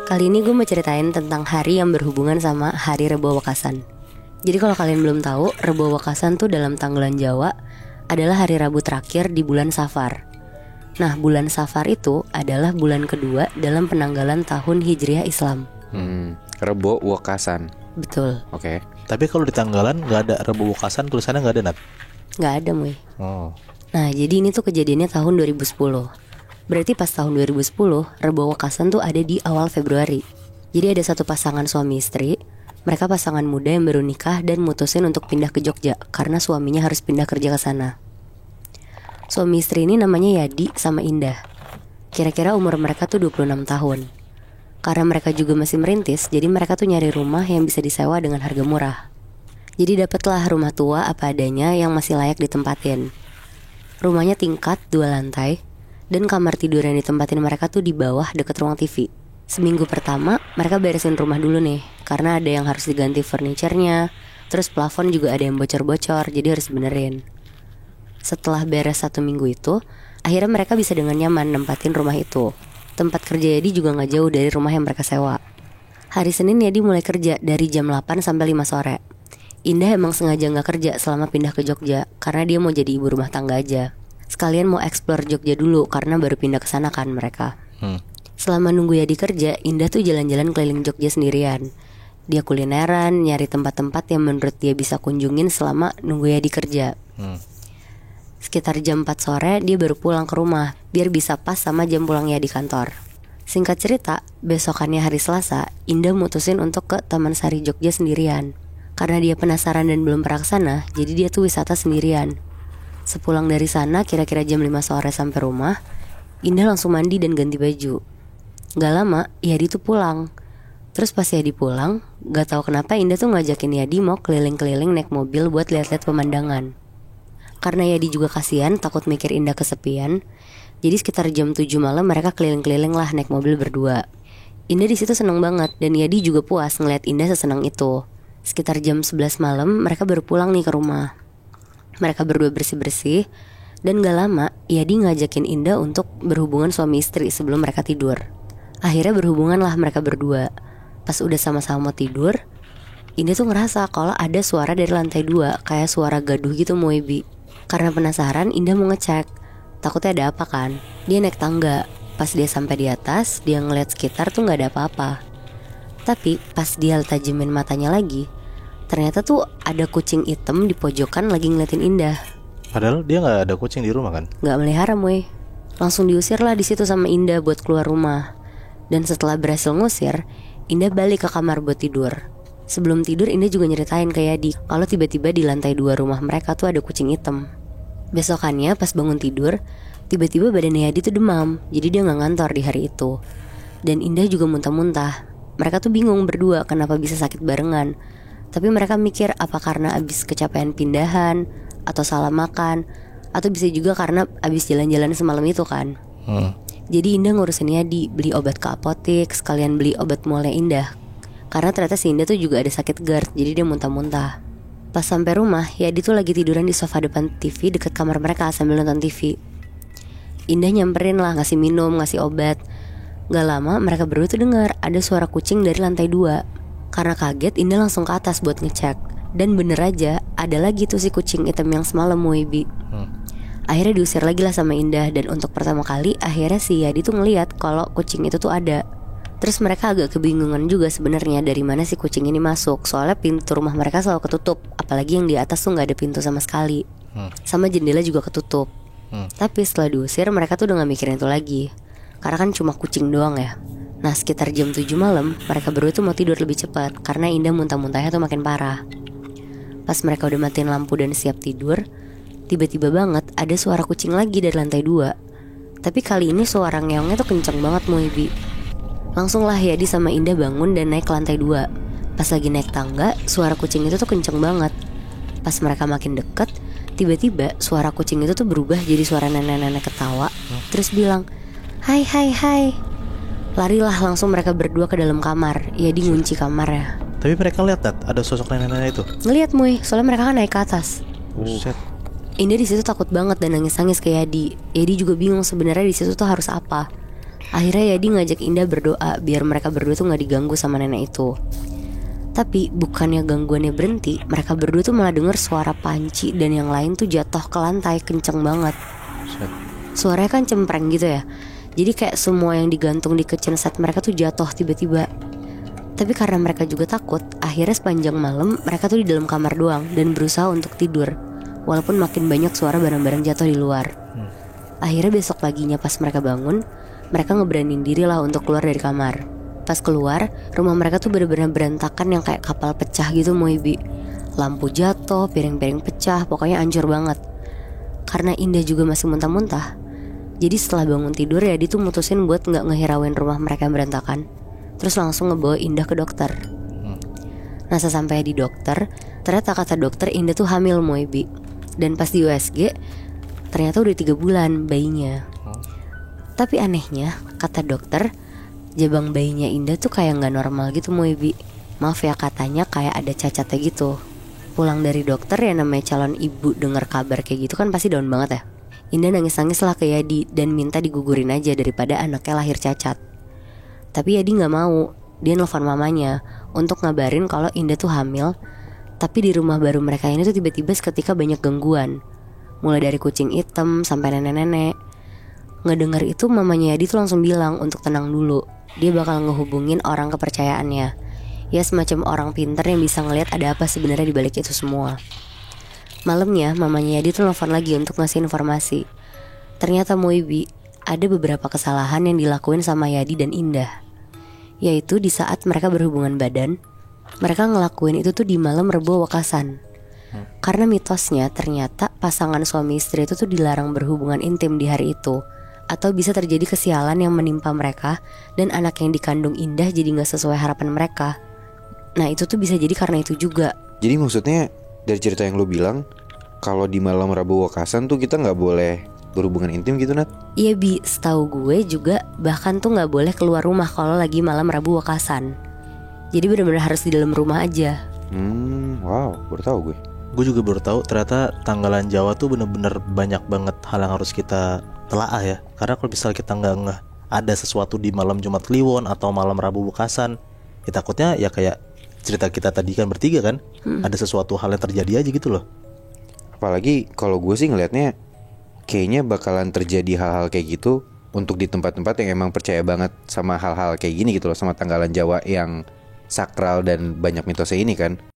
Kali ini gue mau ceritain tentang hari yang berhubungan sama Hari Rebo Wekasan. Jadi kalau kalian belum tahu, Rebo Wekasan tuh dalam tanggalan Jawa adalah hari Rabu terakhir di bulan Safar. Nah, bulan Safar itu adalah bulan kedua dalam penanggalan tahun Hijriah Islam. Rebo Wekasan. Betul. Oke. Tapi kalau di tanggalan nggak ada Rebo Wekasan, tulisannya nggak ada, Nat? Nggak ada, Muy. Oh. Nah, jadi ini tuh kejadiannya tahun 2010. Berarti pas tahun 2010, Rebo Wekasan tuh ada di awal Februari. Jadi ada satu pasangan suami istri. Mereka pasangan muda yang baru nikah dan mutusin untuk pindah ke Jogja karena suaminya harus pindah kerja ke sana. Suami istri ini namanya Yadi sama Indah. Kira-kira umur mereka tuh 26 tahun. Karena mereka juga masih merintis, jadi mereka tuh nyari rumah yang bisa disewa dengan harga murah. Jadi dapatlah rumah tua apa adanya yang masih layak ditempatin. Rumahnya tingkat 2 lantai. Dan kamar tidur yang ditempatin mereka tuh di bawah deket ruang TV. Seminggu pertama mereka beresin rumah dulu nih, karena ada yang harus diganti furniturnya. Terus plafon juga ada yang bocor-bocor, jadi harus benerin. Setelah beres 1 minggu itu, akhirnya mereka bisa dengan nyaman nempatin rumah itu. Tempat kerja Yadi juga gak jauh dari rumah yang mereka sewa. Hari Senin Yadi mulai kerja dari jam 8 sampai 5 sore. Indah emang sengaja gak kerja selama pindah ke Jogja, karena dia mau jadi ibu rumah tangga aja. Sekalian mau explore Jogja dulu karena baru pindah ke sana kan mereka. Selama nunggu Yadi kerja, Indah tuh jalan-jalan keliling Jogja sendirian. Dia kulineran, nyari tempat-tempat yang menurut dia bisa kunjungin selama nunggu Yadi kerja. Sekitar jam 4 sore dia baru pulang ke rumah biar bisa pas sama jam pulangnya di kantor. Singkat cerita, besokannya hari Selasa, Indah mutusin untuk ke Taman Sari Jogja sendirian. Karena dia penasaran dan belum pernah kesana, jadi dia tuh wisata sendirian. Sepulang dari sana kira-kira jam 5 sore sampai rumah, Indah langsung mandi dan ganti baju. Gak lama Yadi tuh pulang. Terus pas Yadi pulang, gak tahu kenapa Indah tuh ngajakin Yadi mau keliling-keliling naik mobil buat lihat-lihat pemandangan. Karena Yadi juga kasihan takut mikir Indah kesepian, jadi sekitar jam 7 malam mereka keliling-keliling lah naik mobil berdua. Indah di situ seneng banget dan Yadi juga puas ngeliat Indah sesenang itu. Sekitar jam 11 malam mereka baru pulang nih ke rumah. Mereka berdua bersih-bersih. Dan gak lama Yadi ngajakin Indah untuk berhubungan suami istri sebelum mereka tidur. Akhirnya berhubungan lah mereka berdua. Pas udah sama-sama mau tidur, Indah tuh ngerasa kalau ada suara dari lantai 2, kayak suara gaduh gitu Moebi. Karena penasaran Indah mau ngecek, takutnya ada apa kan. Dia naik tangga. Pas dia sampai di atas, dia ngeliat sekitar tuh gak ada apa-apa. Tapi pas dia tajemin matanya lagi, ternyata tuh ada kucing hitam di pojokan lagi ngeliatin Indah. Padahal dia nggak ada kucing di rumah kan? Nggak melihara, Moy. Langsung diusir lah di situ sama Indah buat keluar rumah. Dan setelah berhasil ngusir, Indah balik ke kamar buat tidur. Sebelum tidur Indah juga nyeritain ke Yadi kalau tiba-tiba di lantai 2 rumah mereka tuh ada kucing hitam. Besokannya pas bangun tidur, tiba-tiba badan Yadi tuh demam. Jadi dia nggak ngantor di hari itu. Dan Indah juga muntah-muntah. Mereka tuh bingung berdua kenapa bisa sakit barengan. Tapi mereka mikir apa karena abis kecapean pindahan, atau salah makan, atau bisa juga karena abis jalan-jalan semalam itu kan. Jadi Indah ngurusin Yadi, beli obat ke apotek, sekalian beli obat mualnya Indah. Karena ternyata si Indah tuh juga ada sakit GERD, jadi dia muntah-muntah. Pas sampai rumah, Yadi tuh lagi tiduran di sofa depan TV deket kamar mereka sambil nonton TV. Indah nyamperin lah, ngasih minum, ngasih obat. Gak lama mereka berdua tuh dengar ada suara kucing dari lantai 2. Karena kaget, Indah langsung ke atas buat ngecek. Dan bener aja, ada lagi tuh si kucing hitam yang semalam Moebi. Akhirnya diusir lagi lah sama Indah. Dan untuk pertama kali akhirnya si Yadi tuh ngeliat kalau kucing itu tuh ada. Terus mereka agak kebingungan juga sebenarnya dari mana si kucing ini masuk. Soalnya pintu rumah mereka selalu ketutup. Apalagi yang di atas tuh gak ada pintu sama sekali. Sama jendela juga ketutup. Tapi setelah diusir mereka tuh udah gak mikirin itu lagi. Karena kan cuma kucing doang ya. Nah sekitar jam 7 malam mereka berdua tuh mau tidur lebih cepat karena Indah muntah-muntahnya tuh makin parah. Pas mereka udah matiin lampu dan siap tidur, tiba-tiba banget ada suara kucing lagi dari lantai 2. Tapi kali ini suara ngeongnya tuh kenceng banget Moebi. Langsung lah Yadi sama Indah bangun dan naik ke lantai 2. Pas lagi naik tangga, suara kucing itu tuh kenceng banget. Pas mereka makin deket, tiba-tiba suara kucing itu tuh berubah jadi suara nenek-nenek ketawa. Terus bilang, "Hai hai hai." Larilah langsung mereka berdua ke dalam kamar. Yadi ngunci kamarnya. Tapi mereka lihat ada sosok nenek-nenek itu. Ngeliat Moy, soalnya mereka kan naik ke atas. Buset. Indah di situ takut banget dan nangis-nangis ke Yadi. Yadi juga bingung sebenarnya di situ tuh harus apa. Akhirnya Yadi ngajak Indah berdoa biar mereka berdua tuh gak diganggu sama nenek itu. Tapi bukannya gangguannya berhenti, mereka berdua tuh malah denger suara panci dan yang lain tuh jatuh ke lantai kenceng banget. Suaranya kan cempreng gitu ya. Jadi kayak semua yang digantung di kitchen set mereka tuh jatuh tiba-tiba. Tapi karena mereka juga takut, akhirnya sepanjang malam mereka tuh di dalam kamar doang dan berusaha untuk tidur, walaupun makin banyak suara barang-barang jatuh di luar. Akhirnya besok paginya pas mereka bangun, mereka ngeberanin diri lah untuk keluar dari kamar. Pas keluar, rumah mereka tuh bener-bener berantakan yang kayak kapal pecah gitu Moibi. Lampu jatuh, piring-piring pecah, pokoknya hancur banget. Karena Indah juga masih muntah-muntah, jadi setelah bangun tidur ya dia tuh mutusin buat gak ngehirauin rumah mereka yang berantakan. Terus langsung ngebawa Indah ke dokter. Nah sesampainya di dokter, ternyata kata dokter Indah tuh hamil Moibi. Dan pas di USG, ternyata udah 3 bulan bayinya. Tapi anehnya, kata dokter, jabang bayinya Indah tuh kayak gak normal gitu Moibi. Maaf ya katanya kayak ada cacatnya gitu. Pulang dari dokter ya namanya calon ibu denger kabar kayak gitu kan pasti down banget ya. Indah nangis-nangis lah ke Yadi dan minta digugurin aja daripada anaknya lahir cacat. Tapi Yadi gak mau. Dia nelfon mamanya untuk ngabarin kalau Indah tuh hamil. Tapi di rumah baru mereka ini tuh tiba-tiba seketika banyak gangguan. Mulai dari kucing hitam sampai nenek-nenek. Ngedenger itu mamanya Yadi tuh langsung bilang untuk tenang dulu. Dia bakal ngehubungin orang kepercayaannya. Ya semacam orang pinter yang bisa ngelihat ada apa sebenarnya di balik itu semua. Malamnya mamanya Yadi tuh nelfon lagi untuk ngasih informasi. Ternyata Moibi ada beberapa kesalahan yang dilakuin sama Yadi dan Indah. Yaitu di saat mereka berhubungan badan, mereka ngelakuin itu tuh di malam Rebo Wekasan. Karena mitosnya ternyata pasangan suami istri itu tuh dilarang berhubungan intim di hari itu. Atau bisa terjadi kesialan yang menimpa mereka dan anak yang dikandung Indah jadi gak sesuai harapan mereka. Nah itu tuh bisa jadi karena itu juga. Jadi maksudnya dari cerita yang lu bilang, kalau di malam Rabu Wekasan tuh kita gak boleh berhubungan intim gitu Nat? Iya Bi, setahu gue juga bahkan tuh gak boleh keluar rumah kalau lagi malam Rabu Wekasan. Jadi benar-benar harus di dalam rumah aja. Wow, baru tahu gue. Gue juga baru tahu ternyata tanggalan Jawa tuh bener-bener banyak banget hal yang harus kita telaah ya. Karena kalau misalnya kita nggak ada sesuatu di malam Jumat Kliwon atau malam Rabu Wekasan, ya takutnya ya kayak cerita kita tadi kan bertiga kan, ada sesuatu hal yang terjadi aja gitu loh. Apalagi kalau gue sih ngelihatnya kayaknya bakalan terjadi hal-hal kayak gitu untuk di tempat-tempat yang emang percaya banget sama hal-hal kayak gini gitu loh, sama tanggalan Jawa yang sakral dan banyak mitosnya ini kan.